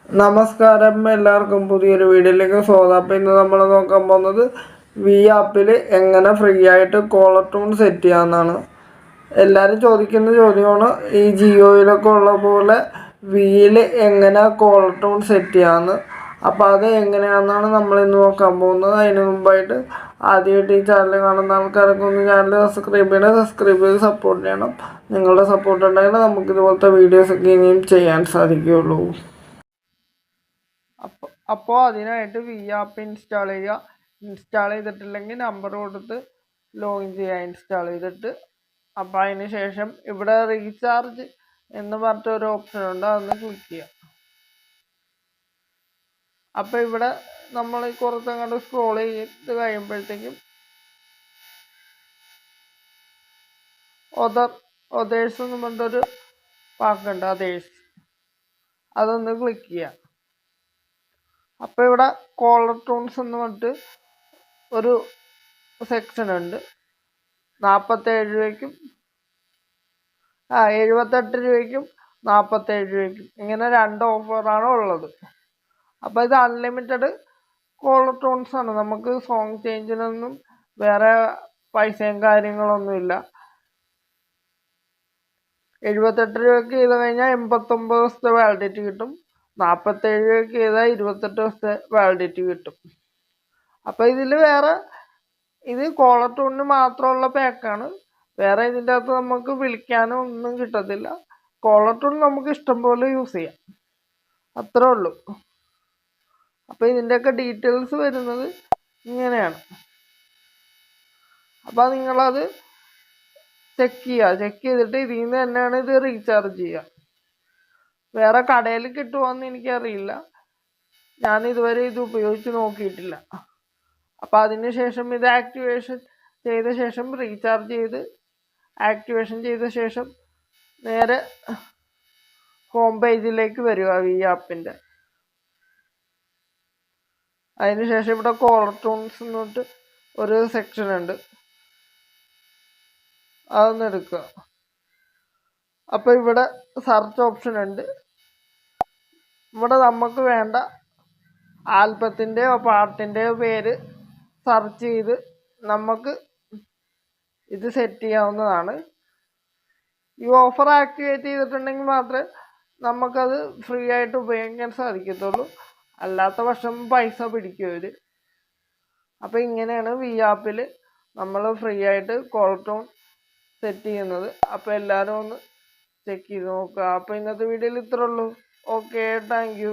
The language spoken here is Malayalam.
നമസ്കാരം, എല്ലാവർക്കും പുതിയൊരു വീഡിയോയിലേക്ക് സ്വാഗതം. അപ്പോൾ ഇന്ന് നമ്മൾ നോക്കാൻ പോകുന്നത് വി ആപ്പിൽ എങ്ങനെ ഫ്രീ ആയിട്ട് കോളർ ട്യൂൺ സെറ്റ് ചെയ്യാമെന്നാണ്. എല്ലാവരും ചോദിക്കുന്ന ചോദ്യമാണ്, ഈ ജിയോയിലൊക്കെ ഉള്ള പോലെ വിയിൽ എങ്ങനെ കോളർ ട്യൂൺ സെറ്റ് ചെയ്യാമെന്ന്. അപ്പോൾ അത് എങ്ങനെയാണെന്നാണ് നമ്മൾ ഇന്ന് നോക്കാൻ പോകുന്നത്. അതിന് മുമ്പായിട്ട് ആദ്യമായിട്ട് ഈ ചാനൽ കാണുന്ന ആൾക്കാരൊക്കെ ഒന്ന് ചാനൽ സബ്സ്ക്രൈബ് ചെയ്ത് സപ്പോർട്ട് ചെയ്യണം. നിങ്ങളുടെ സപ്പോർട്ട് ഉണ്ടെങ്കിൽ നമുക്ക് ഇതുപോലത്തെ വീഡിയോസൊക്കെ ഇനിയും ചെയ്യാൻ സാധിക്കുകയുള്ളൂ. അപ്പോൾ അതിനായിട്ട് വി ആപ്പ് ഇൻസ്റ്റാൾ ചെയ്യുക. ഇൻസ്റ്റാൾ ചെയ്തിട്ടില്ലെങ്കിൽ നമ്പർ കൊടുത്ത് ലോഗിൻ ചെയ്യുക ഇൻസ്റ്റാൾ ചെയ്തിട്ട്. അപ്പോൾ അതിന് ശേഷം ഇവിടെ റീചാർജ് എന്ന് പറഞ്ഞിട്ടൊരു ഓപ്ഷൻ ഉണ്ട്, അതൊന്ന് ക്ലിക്ക് ചെയ്യുക. അപ്പോൾ ഇവിടെ നമ്മൾ കുറച്ചങ്ങോട്ട് സ്ക്രോൾ ചെയ്ത് കഴിയുമ്പോഴത്തേക്കും ഒതേഴ്സ് എന്ന് പറഞ്ഞിട്ടൊരു വാക്കുണ്ട്, അതേഴ്സ്, അതൊന്ന് ക്ലിക്ക് ചെയ്യുക. അപ്പോൾ ഇവിടെ കോളർ ട്യൂൺസ് എന്ന് പറഞ്ഞിട്ട് ഒരു സെക്ഷൻ ഉണ്ട്. 47 രൂപയ്ക്കും 78 രൂപയ്ക്കും 47 രൂപയ്ക്കും ഇങ്ങനെ 2 ഓഫറാണ് ഉള്ളത്. അപ്പോൾ ഇത് അൺലിമിറ്റഡ് കോളർ ട്യൂൺസ് ആണ്. നമുക്ക് സോങ് ചേഞ്ചിനൊന്നും വേറെ പൈസയും കാര്യങ്ങളൊന്നുമില്ല. 78 രൂപയ്ക്ക് ചെയ്ത് കഴിഞ്ഞാൽ 89 ദിവസത്തെ വാലിഡിറ്റി കിട്ടും. 47 രൂപയ്ക്ക് ചെയ്താൽ 28 ദിവസത്തെ വാലിഡിറ്റി കിട്ടും. അപ്പോൾ ഇതിൽ വേറെ, ഇത് കോളർ ട്യൂണിന് മാത്രമുള്ള പാക്കാണ്. വേറെ ഇതിൻ്റെ അകത്ത് നമുക്ക് വിളിക്കാനോ ഒന്നും കിട്ടത്തില്ല. കോളർ ട്യൂൺ നമുക്ക് ഇഷ്ടം പോലെ യൂസ് ചെയ്യാം, അത്രേ ഉള്ളൂ. അപ്പോൾ ഇതിൻ്റെയൊക്കെ ഡീറ്റെയിൽസ് വരുന്നത് ഇങ്ങനെയാണ്. അപ്പോൾ നിങ്ങളത് ചെക്ക് ചെയ്തിട്ട് ഇതിൽ നിന്ന് തന്നെയാണ് ഇത് റീചാർജ് ചെയ്യുക. വേറെ കടയിൽ കിട്ടുമോയെന്ന് എനിക്കറിയില്ല, ഞാൻ ഇതുവരെ ഇത് ഉപയോഗിച്ച് നോക്കിയിട്ടില്ല. അപ്പോൾ അതിന് ശേഷം ഇത് ആക്ടിവേഷൻ ചെയ്ത ശേഷം റീചാർജ് ചെയ്ത് ആക്ടിവേഷൻ ചെയ്ത ശേഷം നേരെ ഹോം പേജിലേക്ക് വരിക ഈ ആപ്പിൻ്റെ. അതിന് ശേഷം ഇവിടെ കോളർ ട്യൂൺസ് എന്നിട്ട് ഒരു സെക്ഷൻ ഉണ്ട്, അതൊന്ന് എടുക്കുക. അപ്പോൾ ഇവിടെ സെർച്ച് ഓപ്ഷൻ ഉണ്ട്. ഇവിടെ നമുക്ക് വേണ്ട ആൽബത്തിൻ്റെയോ പാട്ടിൻ്റെയോ പേര് സെർച്ച് ചെയ്ത് നമുക്ക് ഇത് സെറ്റ് ചെയ്യാവുന്നതാണ്. ഈ ഓഫർ ആക്ടിവേറ്റ് ചെയ്തിട്ടുണ്ടെങ്കിൽ മാത്രമേ നമുക്കത് ഫ്രീ ആയിട്ട് ഉപയോഗിക്കാൻ സാധിക്കത്തുള്ളൂ, അല്ലാത്ത പക്ഷം പൈസ പിടിക്കും അവർ. അപ്പോൾ ഇങ്ങനെയാണ് വി ആപ്പിൽ നമ്മൾ ഫ്രീ ആയിട്ട് കോളർ ട്യൂൺ സെറ്റ് ചെയ്യുന്നത്. അപ്പോൾ എല്ലാവരും ഒന്ന് ചെക്ക് ചെയ്ത് നോക്കുക. അപ്പോൾ ഇന്നത്തെ വീഡിയോയിൽ ഇത്രേ ഉള്ളൂ. Okay, thank you.